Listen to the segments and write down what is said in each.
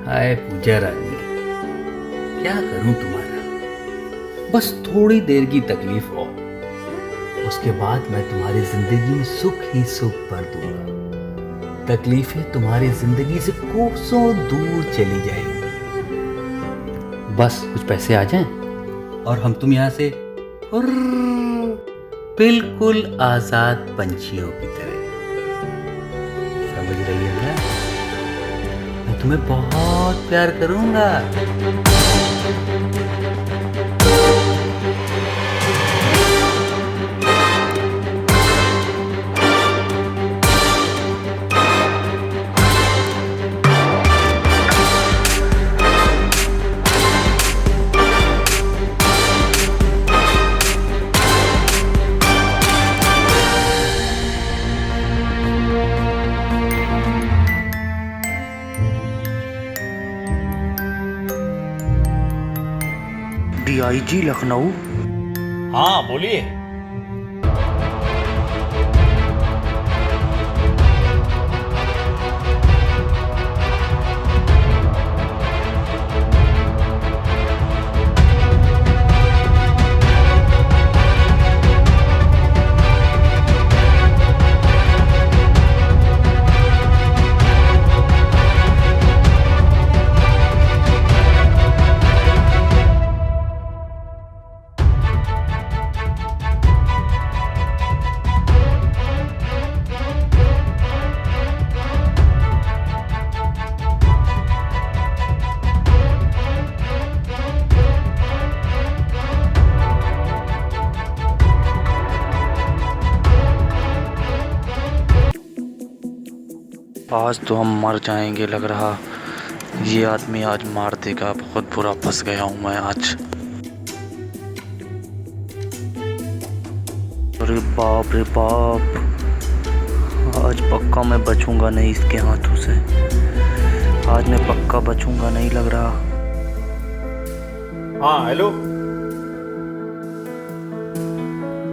हाय पूजा रानी, क्या करूं तुम्हारा। बस थोड़ी देर की तकलीफ और उसके बाद मैं तुम्हारी जिंदगी में सुख ही सुख भर दूंगा। तकलीफें तुम्हारी जिंदगी से कोसों दूर चली जाएंगी। बस कुछ पैसे आ जाएं और हम तुम यहाँ से बिल्कुल आजाद पंछियों की तरह। समझ रही है ना? मैं तुम्हें बहुत प्यार करूंगा। डीआईजी लखनऊ। हाँ बोलिए। आज तो हम मर जाएंगे लग रहा। ये आदमी आज मार देगा। बहुत बुरा फंस गया हूँ मैं आज। अरे बाप रे बाप, आज पक्का मैं बचूंगा नहीं इसके हाथों से। आज मैं पक्का बचूंगा नहीं लग रहा। हाँ हेलो।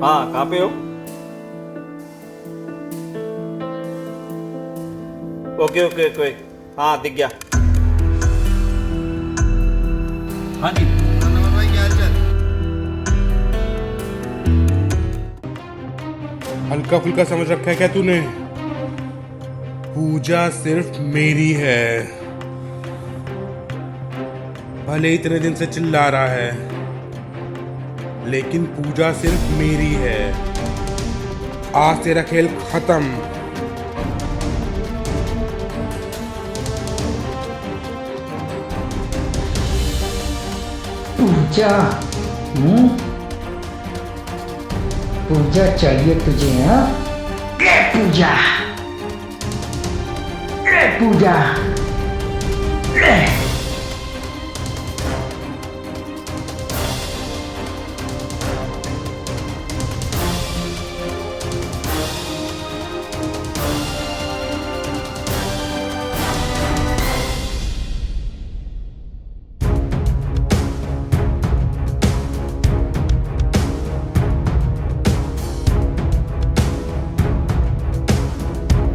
हाँ कहाँ पे हो? ओके ओके ओके, हाँ दिख गया। हाँ जी भाई, क्या हाल चाल? हल्का फुल्का समझ रखा है क्या तूने? पूजा सिर्फ मेरी है। भले इतने दिन से चिल्ला रहा है, लेकिन पूजा सिर्फ मेरी है। आज तेरा खेल खत्म। पूजा, पूजा चाहिए तुझे? हाँ, ए पूजा, ए पूजा, ए।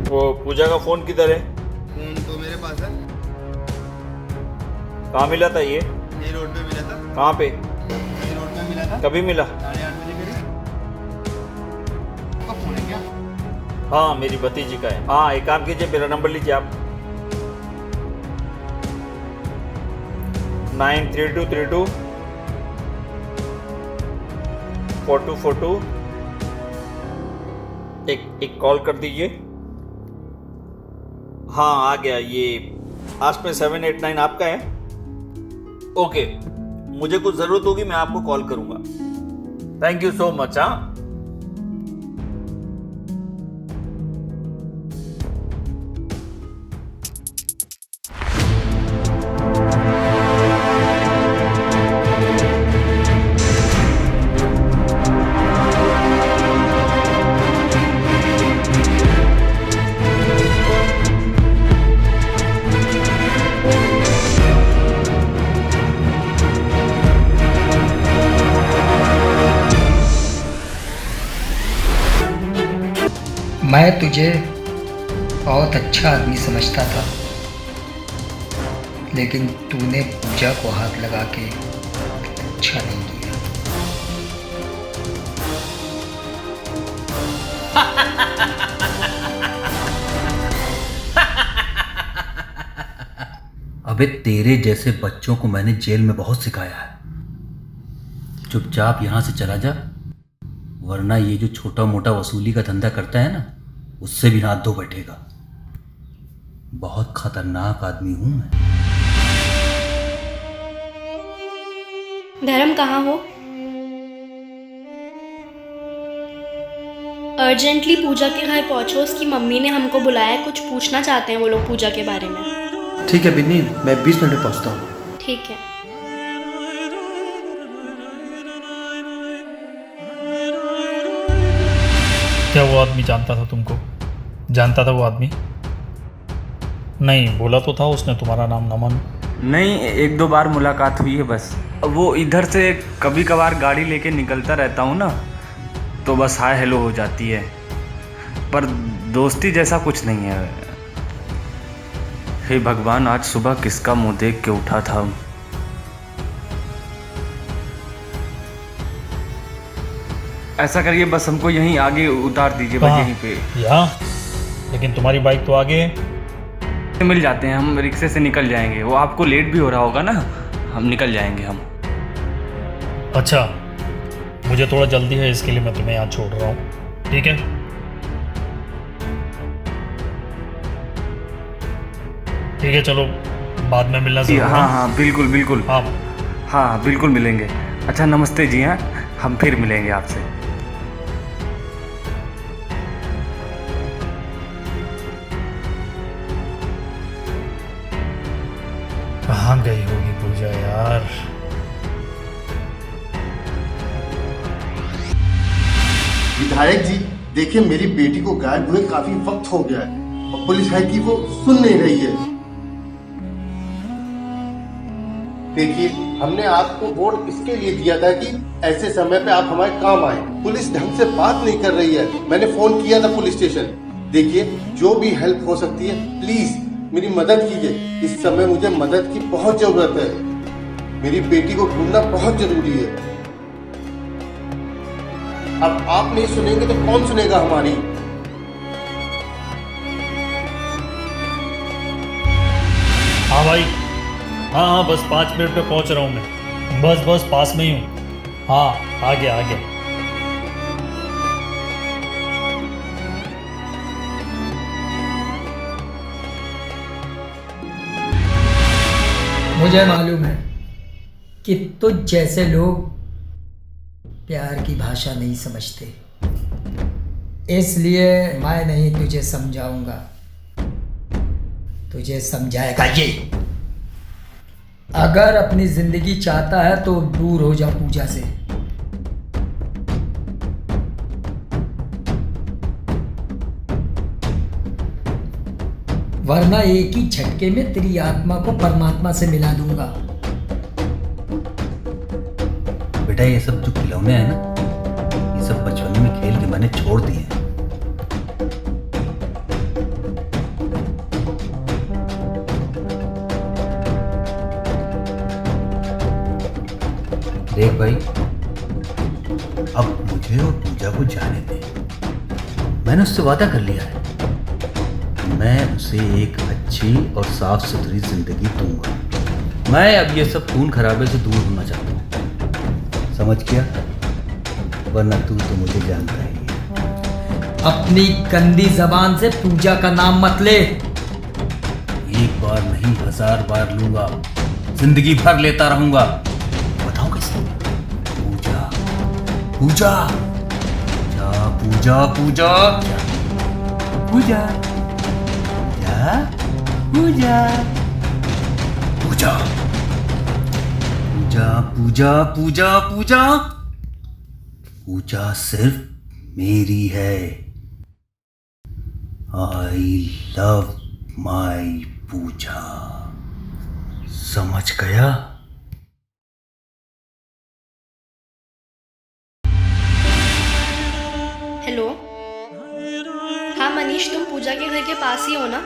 वो पूजा का फोन किधर है? फोन तो मेरे पास है। कहाँ मिला था ये? ये रोड पे मिला था। कहाँ पे? ये रोड पे मिला था। कभी मिला? 8:30 बजे करीब। आपका फोन है क्या? हाँ मेरी भतीजी का है। हाँ एक काम कीजिए, मेरा नंबर लीजिए आप। 93232 4242। एक कॉल कर दीजिए। हाँ आ गया। ये लास्ट में 789 आपका है? ओके, मुझे कुछ ज़रूरत होगी मैं आपको कॉल करूंगा। Thank you so much. हाँ मैं तुझे बहुत अच्छा आदमी समझता था, लेकिन तूने पूजा को हाथ लगा के अच्छा नहीं किया। अबे तेरे जैसे बच्चों को मैंने जेल में बहुत सिखाया है। चुपचाप यहां से चला जा, वरना ये जो छोटा मोटा वसूली का धंधा करता है ना, उससे भी हाथ धो बैठेगा। बहुत खतरनाक आदमी हूं मैं। धर्म कहाँ हो? अर्जेंटली पूजा के घर पहुंचो, उसकी मम्मी ने हमको बुलाया है, कुछ पूछना चाहते हैं वो लोग पूजा के बारे में। ठीक है बिन्नी, मैं 20 मिनट में पहुंचता हूँ। ठीक है। क्या वो आदमी जानता था तुमको? जानता था वो आदमी? नहीं, बोला तो था उसने तुम्हारा नाम नमन। नहीं, 1-2 बार मुलाकात हुई है बस। वो इधर से कभी कभार गाड़ी लेके निकलता रहता हूँ ना, तो बस हाय हेलो हो जाती है, पर दोस्ती जैसा कुछ नहीं है। हे भगवान, आज सुबह किसका मुंह देख के उठा था। ऐसा करिए, बस हमको यहीं आगे उतार दीजिए, बस यहीं पे। यहाँ? लेकिन तुम्हारी बाइक तो आगे मिल जाते हैं, हम रिक्शे से निकल जाएंगे। वो आपको लेट भी हो रहा होगा ना, हम निकल जाएंगे हम। अच्छा, मुझे थोड़ा जल्दी है, इसके लिए मैं तुम्हें यहाँ छोड़ रहा हूँ, ठीक है? ठीक है, चलो बाद में मिलना जरूर। हाँ हाँ बिल्कुल बिल्कुल। हाँ हाँ बिल्कुल मिलेंगे। अच्छा नमस्ते जी। हाँ, हम फिर मिलेंगे आपसे। कहाँ गई होगी पूजा यार? विधायक जी देखिए, मेरी बेटी को गायब हुए काफी वक्त हो गया है और पुलिस है कि वो सुन नहीं रही है। देखिए, हमने आपको वोट इसके लिए दिया था कि ऐसे समय पे आप हमारे काम आए। पुलिस ढंग से बात नहीं कर रही है। मैंने फोन किया था पुलिस स्टेशन। देखिए, जो भी हेल्प हो सकती है प्लीज मेरी मदद कीजिए। इस समय मुझे मदद की बहुत जरूरत है। मेरी बेटी को ढूंढना बहुत जरूरी है। अब आप नहीं सुनेंगे तो कौन सुनेगा हमारी? हाँ भाई, हाँ हाँ, बस 5 मिनट में पहुँच रहा हूँ मैं। बस पास में ही हूँ। हाँ, आ गया। मुझे मालूम है कि तुझ जैसे लोग प्यार की भाषा नहीं समझते, इसलिए मैं नहीं तुझे समझाऊंगा, तुझे समझाएगा ये। अगर अपनी जिंदगी चाहता है तो दूर हो जा पूजा से। वरना एक ही झटके में तेरी आत्मा को परमात्मा से मिला दूंगा। बेटा, ये सब जो खिलौने हैं ना, ये सब बचपन में खेल के मैंने छोड़ दिए हैं। देख भाई, अब मुझे और पूजा को जाने दे। मैंने उससे वादा कर लिया है, मैं उसे एक अच्छी और साफ सुथरी जिंदगी दूंगा। मैं अब ये सब खून खराबे से दूर होना चाहता हूँ, समझ गया? वरना तू तो मुझे जानता ही है। अपनी गंदी जबान से पूजा का नाम मत ले। एक बार नहीं 1000 बार लूंगा, जिंदगी भर लेता रहूंगा। बताओ कैसे? पूजा पूजा पूजा पूजा पूजा पूजा पूजा पूजा पूजा पूजा पूजा पूजा सिर्फ मेरी है। आई लव माई पूजा। समझ गया? हेलो, हाँ मनीष, तुम पूजा के घर के पास ही हो ना?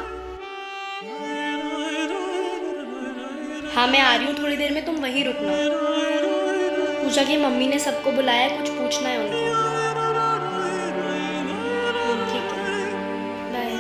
हाँ मैं आ रही हूँ थोड़ी देर में, तुम वहीं रुकना। पूजा की मम्मी ने सबको बुलाया है, कुछ पूछना है उनको। ठीक है, बाय।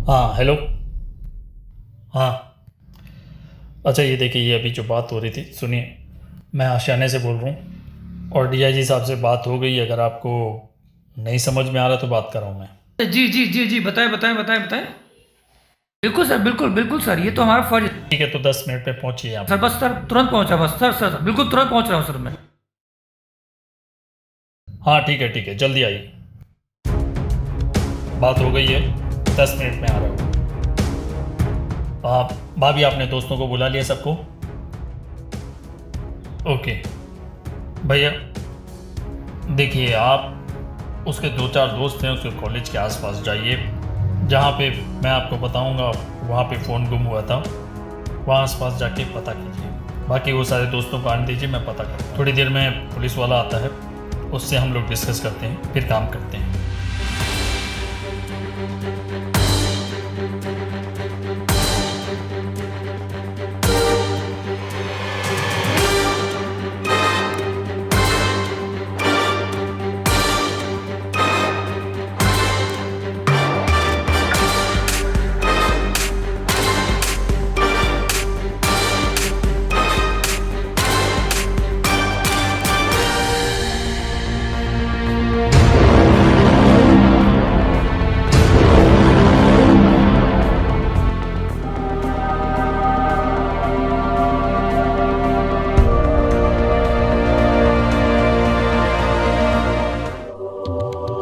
हाँ हेलो। हाँ अच्छा, ये देखिए, ये अभी जो बात हो रही थी, सुनिए, मैं आशियाने से बोल रहा हूँ और डीआईजी साहब से बात हो गई। अगर आपको नहीं समझ में आ रहा तो बात कर रहा हूँ मैं। जी जी जी जी, बताएं बताएं बताएं बताएं। बिल्कुल सर, बिल्कुल बिल्कुल सर, ये तो हमारा फर्ज है। ठीक है, तो 10 मिनट में पहुँचिए आप। सर बस सर, तुरंत पहुंचा बस सर, सर बिल्कुल तुरंत पहुंच रहा हूँ सर मैं। हाँ ठीक है, जल्दी आइए। बात हो गई है, 10 मिनट में आ रहा हूँ। आप भाभी, आपने दोस्तों को बुला लिया सबको? ओके भैया, देखिए, आप उसके 2-4 दोस्त हैं, उसके कॉलेज के आसपास जाइए, जहाँ पे मैं आपको बताऊँगा वहाँ पे फ़ोन गुम हुआ था, वहाँ आसपास जाके पता कीजिए। बाकी वो सारे दोस्तों को आने दीजिए, मैं पता करता हूँ। थोड़ी देर में पुलिस वाला आता है, उससे हम लोग डिस्कस करते हैं, फिर काम करते हैं।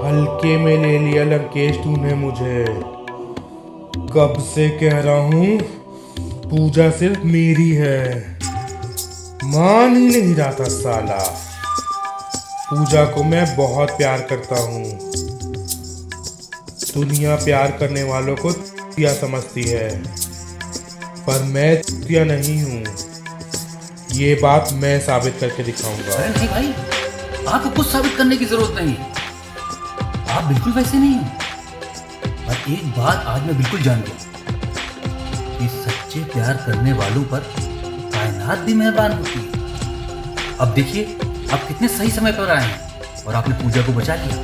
हल्के में ले लिया लंकेश तूने मुझे। कब से कह रहा हूँ पूजा सिर्फ मेरी है, मान ही नहीं रहा था साला। पूजा को मैं बहुत प्यार करता हूँ। दुनिया प्यार करने वालों को तिया समझती है, पर मैं तिया नहीं हूँ। ये बात मैं साबित करके दिखाऊंगा। अरे नहीं भाई, आपको कुछ साबित करने की जरूरत नहीं है। आप बिल्कुल वैसे नहीं हैं। और एक बात आज मैं बिल्कुल जान गया कि सच्चे प्यार करने वालों पर कायनात भी मेहरबान होती है। अब देखिए, आप कितने सही समय पर आए हैं और आपने पूजा को बचा लिया,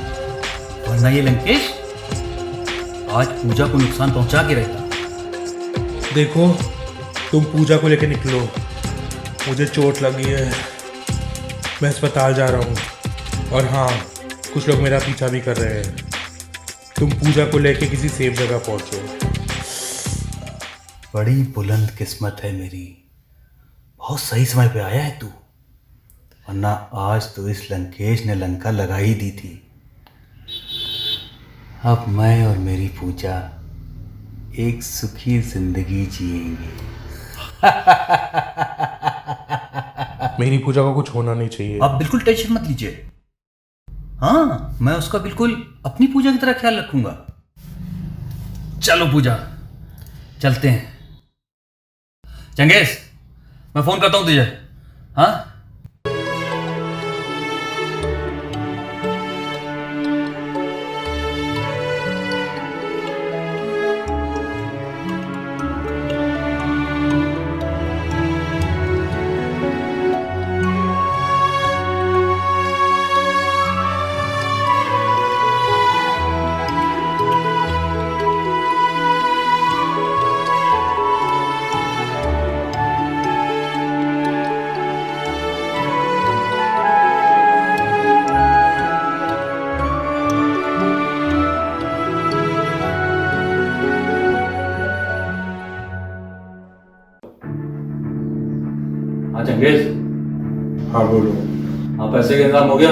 वरना ये लंकेश आज पूजा को नुकसान पहुंचा के रहता। देखो, तुम पूजा को लेकर निकलो, मुझे चोट लगी है, मैं अस्पताल जा रहा हूँ। और हाँ, कुछ लोग मेरा पीछा भी कर रहे हैं। तुम पूजा को लेके किसी सेफ जगह पहुंचो। बड़ी बुलंद किस्मत है मेरी, बहुत सही समय पे आया है तू, वरना आज तो इस लंकेश ने लंका लगा ही दी थी। अब मैं और मेरी पूजा एक सुखी जिंदगी जिएंगे। मेरी पूजा को कुछ होना नहीं चाहिए। आप बिल्कुल टेंशन मत लीजिए। हाँ, मैं उसका बिल्कुल अपनी पूजा की तरह ख्याल रखूंगा। चलो पूजा, चलते हैं। चंगेज, मैं फोन करता हूं तुझे। हाँ, हाँ बोलो। हाँ पैसे का इंतजाम हो गया?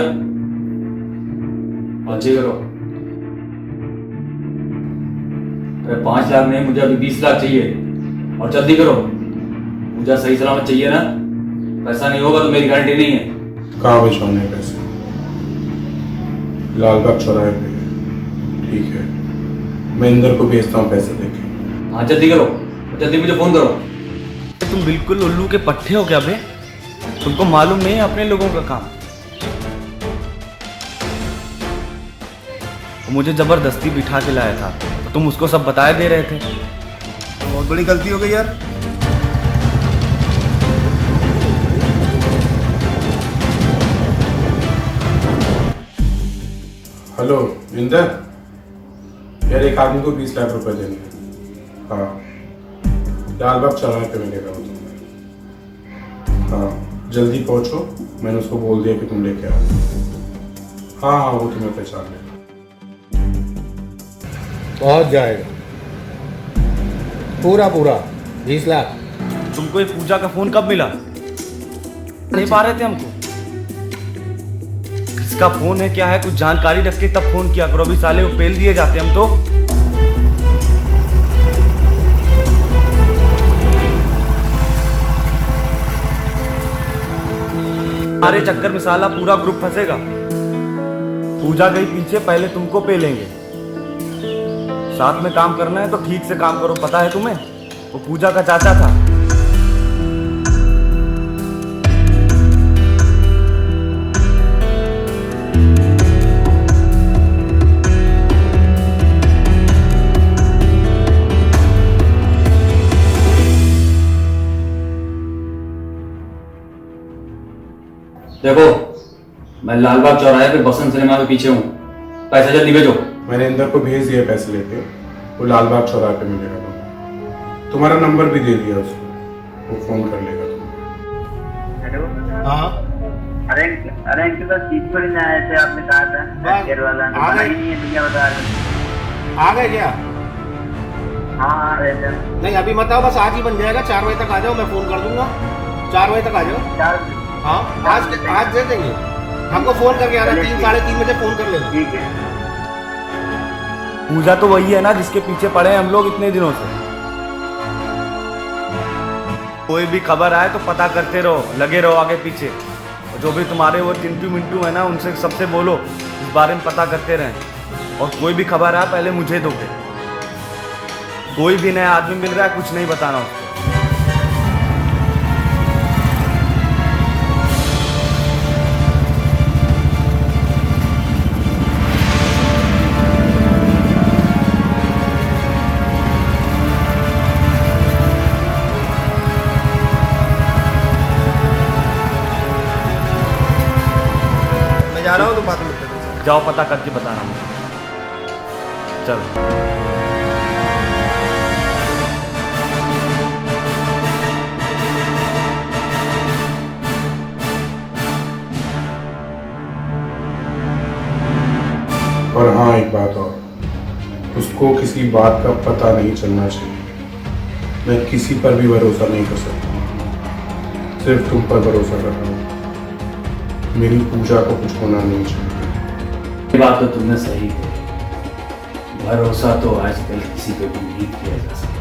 अच्छी करो। अरे 5 लाख नहीं, मुझे अभी 20 लाख चाहिए और जल्दी करो। मुझे सही सलामत चाहिए ना, पैसा नहीं होगा तो मेरी गारंटी नहीं है। कहाँ भिजवाने हैं पैसे? लालबाग चौराहे पे। ठीक है, मैं इंदर को भेजता हूँ पैसे देके। हाँ जल्दी करो, जल्दी मुझे फोन करो। तुम बिल्कुल उल्लू के पट्टे हो क्या बे? तुमको मालूम नहीं है अपने लोगों का काम। वो मुझे जबरदस्ती बिठा के लाया था, तो तुम उसको सब बताए दे रहे थे। बहुत बड़ी गलती हो गई यार। हेलो इंदर, यार एक आदमी को 20 लाख रुपए देंगे। हाँ, लालबाग चौराहे पे मिलेगा वो तुम्हें। हाँ जल्दी पहुंचो, मैंने उसको बोल दिया कि तुम लेके आओ। हाँ हाँ वो तुम्हें पहचान लेगा। पहुंच जाएगा पूरा 20 लाख। तुमको ये पूजा का फोन कब मिला? नहीं पा रहे थे हमको। किसका फोन है क्या है कुछ जानकारी रख के तब फोन किया करो। अभी साले वो पेल दिए जाते हम तो। हमारे चक्कर में साला पूरा ग्रुप फंसेगा। पूजा गई पीछे, पहले तुमको पेलेंगे। साथ में काम करना है तो ठीक से काम करो। पता है तुम्हें, वो पूजा का चाचा था। देखो, मैं लालबाग चौराहे पे बसंत सिनेमा के पीछे हूँ। पैसे जल्दी भेजो। मैंने इंदर को भेज दिया पैसे लेके, वो लालबाग चौराहे पे मिलेगा तुम्हें। तुम्हारा नंबर भी दे दिया उसको, वो फोन कर लेगा तुम्हें। हेलो। हाँ अरे अंकिल बस चीज पर ही आए थे, आपने कहा था शेयर वाला आ गए। नहीं है तो क्या बता रहे? आ गए क्या? हाँ आ रहे थे। नहीं अभी मत आओ, बस आज ही बन जाएगा। 4 बजे तक आ जाओ, मैं फोन कर दूंगा। 4 बजे तक आ जाओ। 4 हाँ आज दे देंगे। हमको फोन करके आना, 3 साढ़े 3 बजे फोन कर लेना। ठीक है। पूजा तो वही है ना जिसके पीछे पड़े हैं हम लोग इतने दिनों से। कोई भी खबर आए तो पता करते रहो, लगे रहो आगे पीछे। और जो भी तुम्हारे वो चिंटू मिंटू है ना, उनसे सबसे बोलो इस बारे में पता करते रहें। और कोई भी खबर आए पहले मुझे दोगे। कोई भी नया आदमी मिल रहा है कुछ नहीं बताना उसको। जा रहा हूँ तो बात करते। जाओ पता करके बताना मुझे। चलो। और हाँ एक बात और, उसको किसी बात का पता नहीं चलना चाहिए। मैं किसी पर भी भरोसा नहीं कर सकता, सिर्फ तुम पर भरोसा कर रहा हूँ। मेरी पूजा को कुछ होना नहीं चाहिए। ये बात तो तुमने सही कही। भरोसा तो आजकल किसी पे भी नहीं किया जा सकता।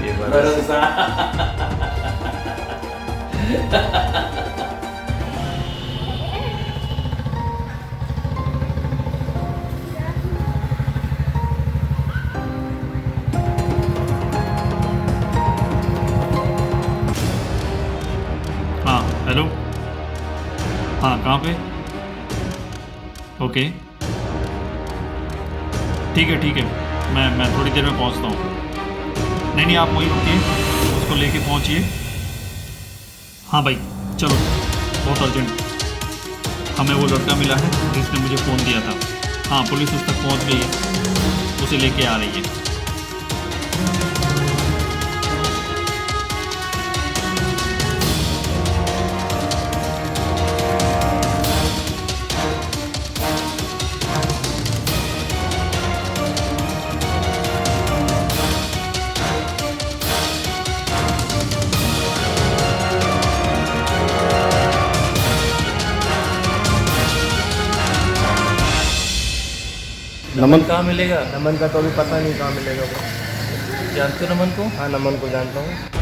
ये भरोसा। हाँ हेलो। हाँ कहाँ पे? ओके ठीक है मैं थोड़ी देर में पहुँचता हूँ। नहीं आप वहीं रुकिए, उसको लेके पहुँचिए। हाँ भाई चलो, बहुत अर्जेंट। हमें वो लड़का मिला है जिसने मुझे फ़ोन दिया था। हाँ पुलिस उस तक पहुँच गई है, उसे लेके आ रही है। नमन कहाँ मिलेगा? नमन का तो अभी पता नहीं कहाँ मिलेगा वो। जानते हो नमन को? हाँ नमन को जानता हूँ।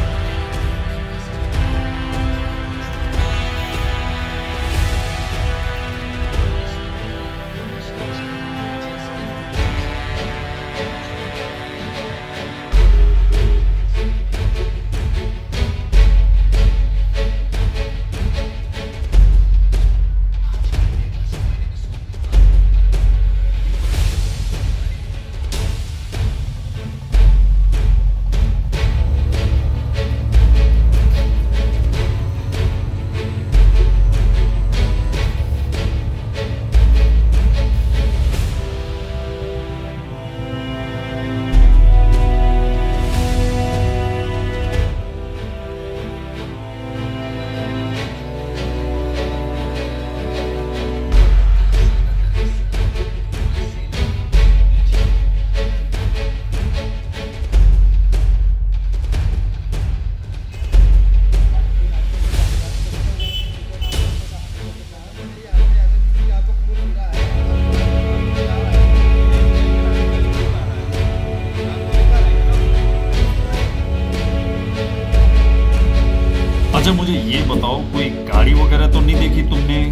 अच्छा मुझे ये बताओ, कोई गाड़ी वगैरह तो नहीं देखी तुमने?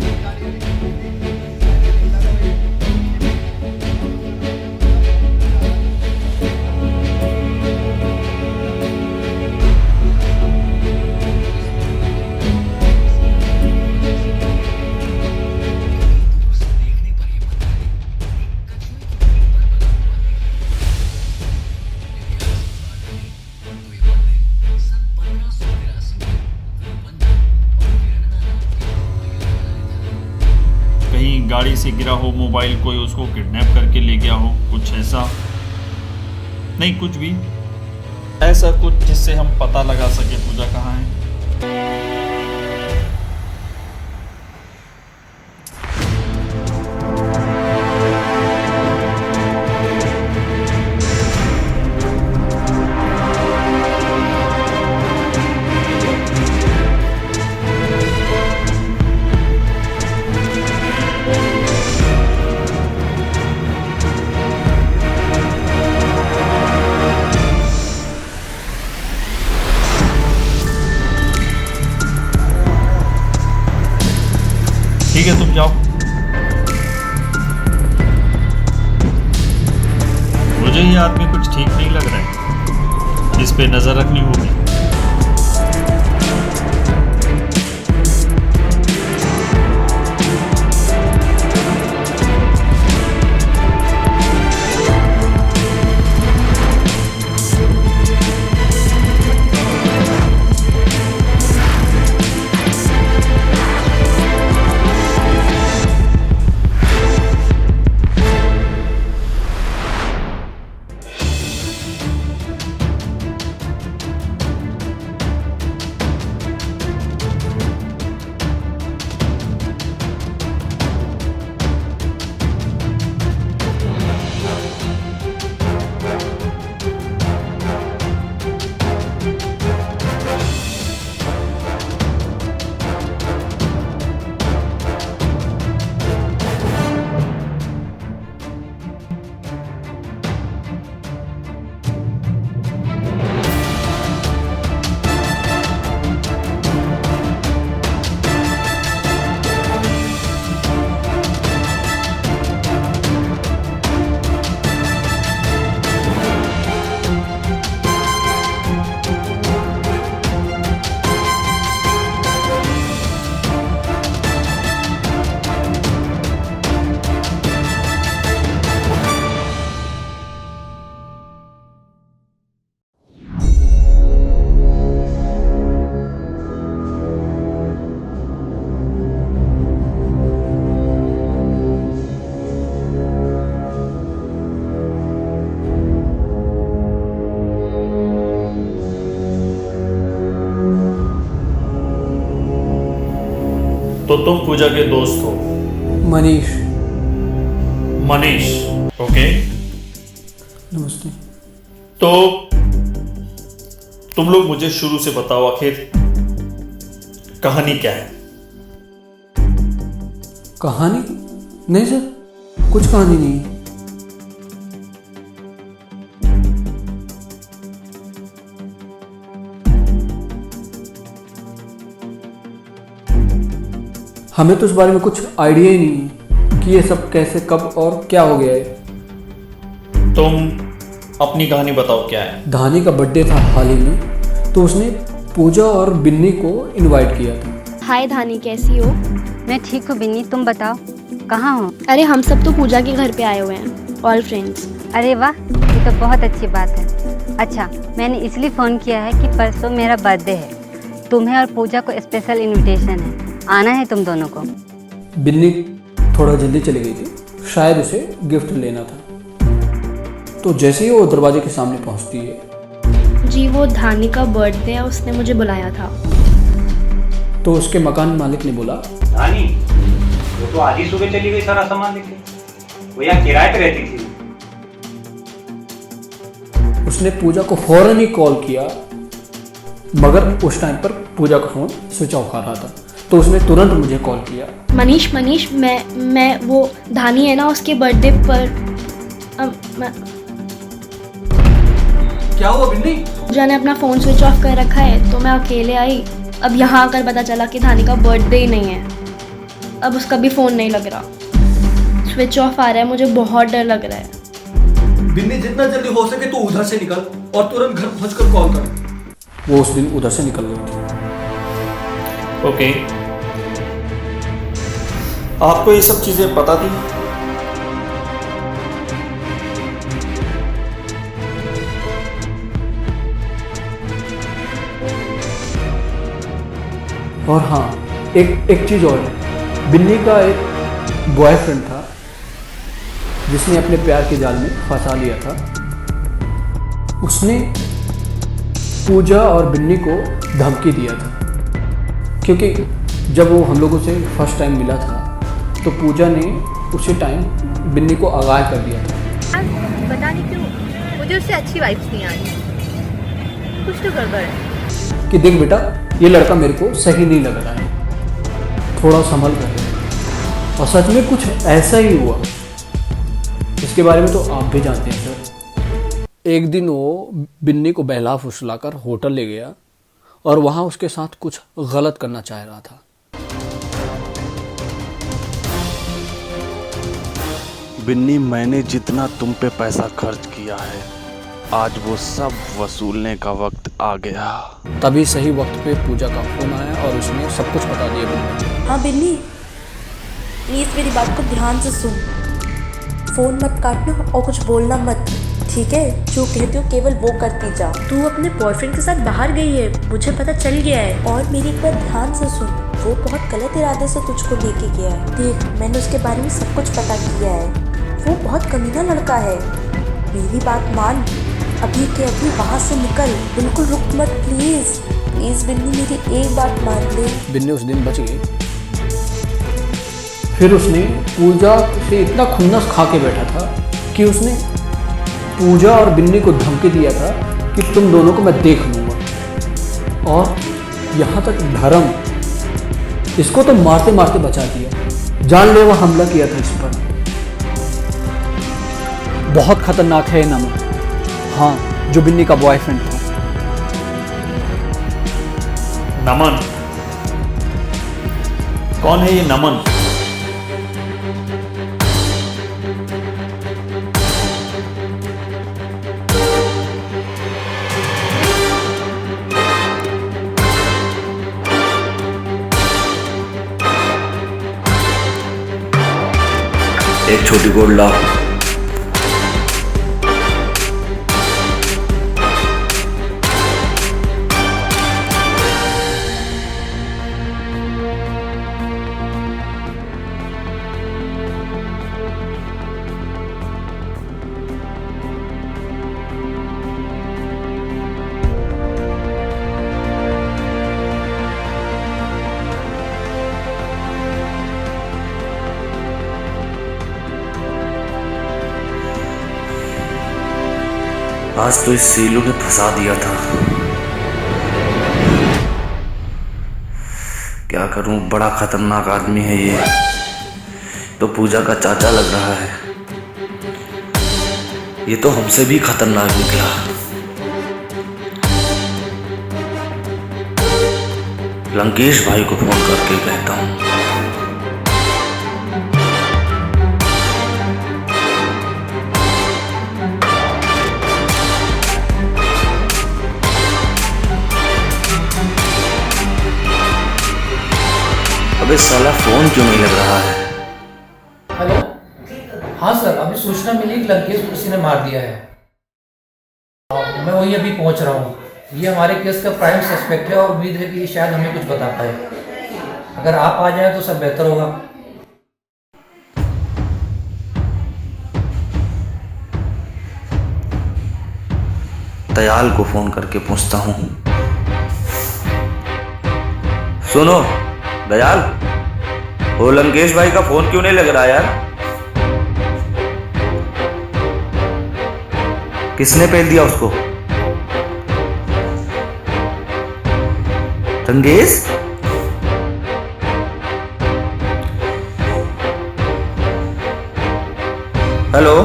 गाड़ी से गिरा हो मोबाइल, कोई उसको किडनैप करके ले गया हो, कुछ ऐसा? नहीं कुछ भी ऐसा कुछ जिससे हम पता लगा सके पूजा कहाँ है? ठीक है तुम जाओ। मुझे ये आदमी कुछ ठीक नहीं लग रहा है, इस पे नजर रखनी होगी। तो तुम पूजा के दोस्त हो? मनीष। मनीष, ओके। नमस्ते। तो तुम लोग मुझे शुरू से बताओ, आखिर कहानी क्या है? कहानी? नहीं सर, कुछ कहानी नहीं है। हमें तो इस बारे में कुछ आइडिया ही नहीं है कि ये सब कैसे, कब और क्या हो गया है। तुम अपनी कहानी बताओ, क्या है? धानी का बर्थडे था हाल ही में, तो उसने पूजा और बिन्नी को इनवाइट किया था। हाय धानी, कैसी हो? मैं ठीक हूँ बिन्नी, तुम बताओ कहाँ हो? अरे हम सब तो पूजा के घर पे आए हुए हैं, ऑल फ्रेंड्स। अरे वाह, ये तो बहुत अच्छी बात है। अच्छा, मैंने इसलिए फ़ोन किया है कि परसों मेरा बर्थडे है, तुम्हें और पूजा को स्पेशल इनविटेशन है, आना है तुम दोनों को। बिन्नी थोड़ा जल्दी चली गई थी, शायद उसे गिफ्ट लेना था। तो जैसे ही वो दरवाजे के सामने पहुंचती है, जी वो धानी का बर्थडे है, उसने मुझे बुलाया था। तो उसके मकान मालिक ने बोला, धानी वो तो आज ही सुबह चली गई सारा सामान लेके, वो यहाँ किराए पे रहती थी। उसने पूजा को फौरन ही कॉल किया, मगर उस टाइम पर पूजा का फ़ोन स्विच ऑफ आ रहा था। तो उसने तुरंत मुझे कॉल किया। मनीष मैं वो धानी है ना, उसके बर्थडे पर क्या हुआ बिन्नी? पूजा ने अपना फ़ोन स्विच ऑफ कर रखा है, तो मैं अकेले आई। अब यहाँ आकर पता चला कि धानी का बर्थडे ही नहीं है। अब उसका भी फ़ोन नहीं लग रहा, स्विच ऑफ आ रहा है, मुझे बहुत डर लग रहा है। बिन्नी जितना जल्दी हो सके तो उधर से निकल और तुरंत घर पहुंचकर कॉल कर। वो उस दिन उधर से निकल गई थी। ओके, आपको ये सब चीज़ें पता थी? और हाँ, एक चीज़ और है, बिन्नी का एक बॉयफ्रेंड था जिसने अपने प्यार के जाल में फंसा लिया था। उसने पूजा और बिन्नी को धमकी दिया था, क्योंकि जब वो हम लोगों से फर्स्ट टाइम मिला था तो पूजा ने उसी टाइम बिन्नी को आगाह कर दिया था। पता नहीं क्यों मुझे उससे अच्छी वाइब्स नहीं आ रही, कुछ तो गड़बड़ है। कि देख बेटा, ये लड़का मेरे को सही नहीं लग रहा है, थोड़ा संभल कर। और सच में कुछ ऐसा ही हुआ, इसके बारे में तो आप भी जानते हैं सर। एक दिन वो बिन्नी को बहला फुसला कर होटल ले गया और वहाँ उसके साथ कुछ गलत करना चाह रहा था। बिन्नी, मैंने जितना तुम पे पैसा खर्च किया है, आज वो सब वसूलने का वक्त आ गया। तभी सही वक्त पे पूजा का फोन आया और उसने सब कुछ बता दिया बिन्नी। हाँ बिन्नी, प्लीज़ मेरी बात को ध्यान से सुन, फ़ोन मत काटना और कुछ बोलना मत, ठीक है? जो कहती हो केवल वो करती जा। तू अपने बॉयफ्रेंड के साथ बाहर गई है, मुझे पता चल गया है। और मेरी एक बात ध्यान से सुन, वो बहुत गलत इरादे से तुझको लेके गया है। देख, मैंने उसके बारे में सब कुछ पता किया है, वो बहुत कमीना लड़का है। मेरी बात मान, अभी के अभी वहाँ से निकल, बिल्कुल रुक मत, प्लीज़ प्लीज़ बिन्नी, मेरी एक बात मान ले। बिन्नी उस दिन बच गई। फिर उसने पूजा से इतना खुन्नस खा के बैठा था कि उसने पूजा और बिन्नी को धमकी दिया था कि तुम दोनों को मैं देख लूँगा। और यहाँ तक धर्म, इसको तो मारते मारते बचा दिया, जानलेवा हमला किया था इस पर। बहुत खतरनाक है नमन, हाँ, जो बिन्नी का बॉयफ्रेंड था। नमन? कौन है ये नमन? एक छोटी गोल्ड लाओ। आज तो इस सीलू ने फंसा दिया था। क्या करूं, बड़ा खतरनाक आदमी है ये। तो पूजा का चाचा लग रहा है, ये तो हमसे भी खतरनाक निकला। लंकेश भाई को फोन करके कहता हूं। अबे साला फोन क्यों नहीं लग रहा है? हेलो, हाँ सर, अभी सूचना मिली कि लंकेश को किसी ने मार दिया है। मैं वही अभी पहुंच रहा हूँ। ये हमारे केस का प्राइम सस्पेक्ट है और उम्मीद है कि शायद हमें कुछ बता पाए। अगर आप आ जाएं तो सब बेहतर होगा। दयाल को फोन करके पूछता हूँ। सुनो दयाल, वो लंकेश भाई का फोन क्यों नहीं लग रहा यार? किसने पेल दिया उसको? लंकेश? हेलो,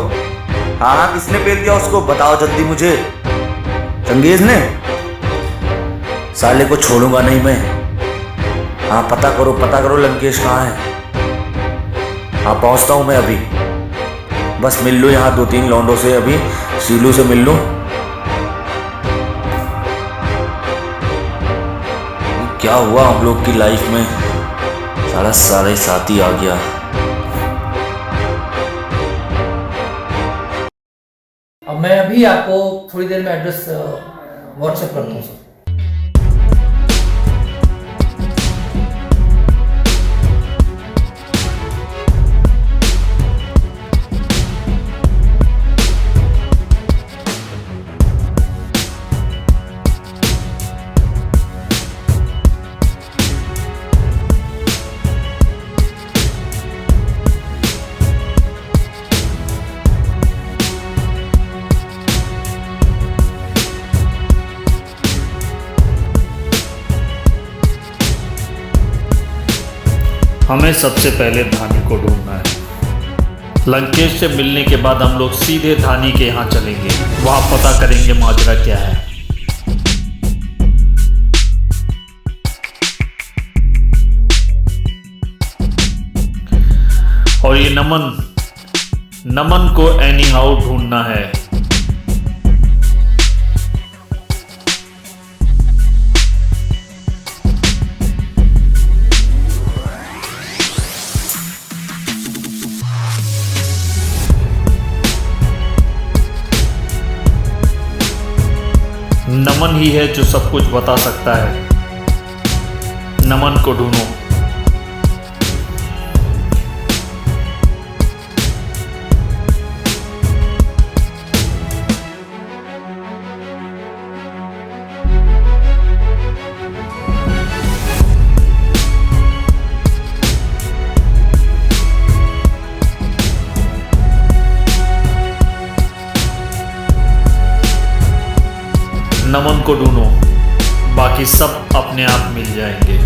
हाँ हाँ, किसने पेल दिया उसको? बताओ जल्दी मुझे। चंगेज ने? साले को छोड़ूंगा नहीं मैं। हाँ पता करो लंकेश कहाँ है। हाँ पहुंचता हूं मैं अभी। बस मिल लूं यहाँ 2-3 लौंडों से, अभी सीलू से मिल लूं। क्या हुआ हम लोग की लाइफ में, सारे साथी आ गया। अब मैं अभी आपको थोड़ी देर में एड्रेस व्हाट्सएप करता हूँ सर। हमें सबसे पहले धानी को ढूंढना है। लंकेश से मिलने के बाद हम लोग सीधे धानी के यहाँ चलेंगे, वहां पता करेंगे माजरा क्या है। और ये नमन को एनी हाउ ढूंढना है। नमन ही है जो सब कुछ बता सकता है। नमन को ढूंढो। नमन को ढूंढो, बाकी सब अपने आप मिल जाएंगे।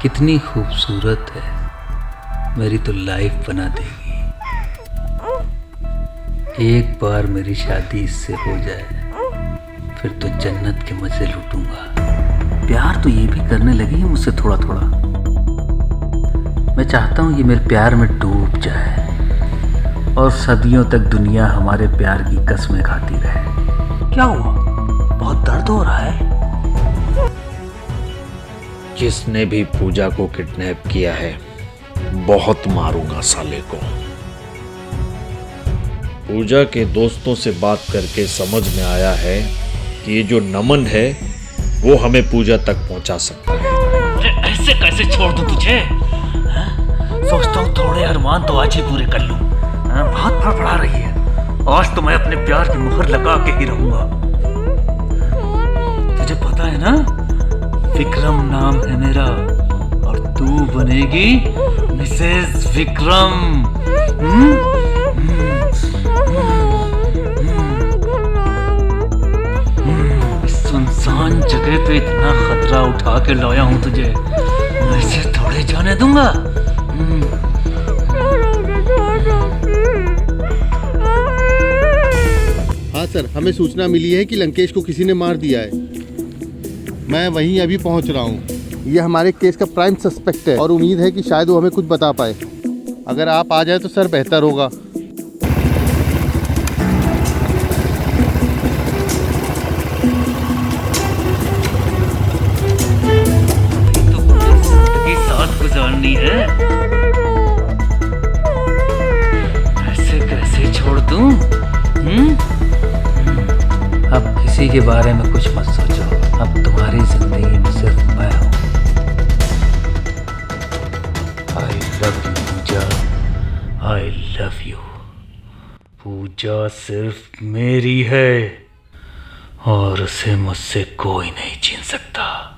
कितनी खूबसूरत है, मेरी तो लाइफ बना देगी। एक बार मेरी शादी इससे हो जाए फिर तो जन्नत के मजे लूटूंगा। प्यार तो ये भी करने लगी है मुझसे थोड़ा थोड़ा। मैं चाहता हूँ ये मेरे प्यार में डूब जाए और सदियों तक दुनिया हमारे प्यार की कसमें खाती रहे। क्या हुआ? बहुत दर्द हो रहा है? जिसने भी पूजा को किडनैप किया है बहुत मारूंगा साले को। पूजा के दोस्तों से बात करके समझ में आया है कि ये जो नमन है वो हमें पूजा तक पहुंचा सकता है। ऐसे कैसे छोड़ दूं तुझे? सोचता हूँ थोड़े अरमान तो आज ही पूरे कर लूं। बहुत फड़फड़ा रही है। आज तो मैं अपने प्यार की मुहर लगा के ही रहूंगा। तुझे पता है ना, विक्रम नाम है मेरा और तू बनेगी मिसेस विक्रम। सुनसान जगह पे इतना खतरा उठा के लाया हूं तुझे, ऐसे थोड़े जाने दूंगा। हाँ सर, हमें सूचना मिली है कि लंकेश को किसी ने मार दिया है। मैं वहीं अभी पहुंच रहा हूं। ये हमारे केस का प्राइम सस्पेक्ट है और उम्मीद है कि शायद वो हमें कुछ बता पाए। अगर आप आ जाए तो सर बेहतर होगा। मारनी है? ऐसे कैसे छोड़ दूं? अब किसी के बारे में कुछ मत सोचो, अब तुम्हारी जिंदगी में सिर्फ मैं हूं। I love you Pooja, I love you. Pooja सिर्फ मेरी है और उसे मुझसे कोई नहीं छीन सकता।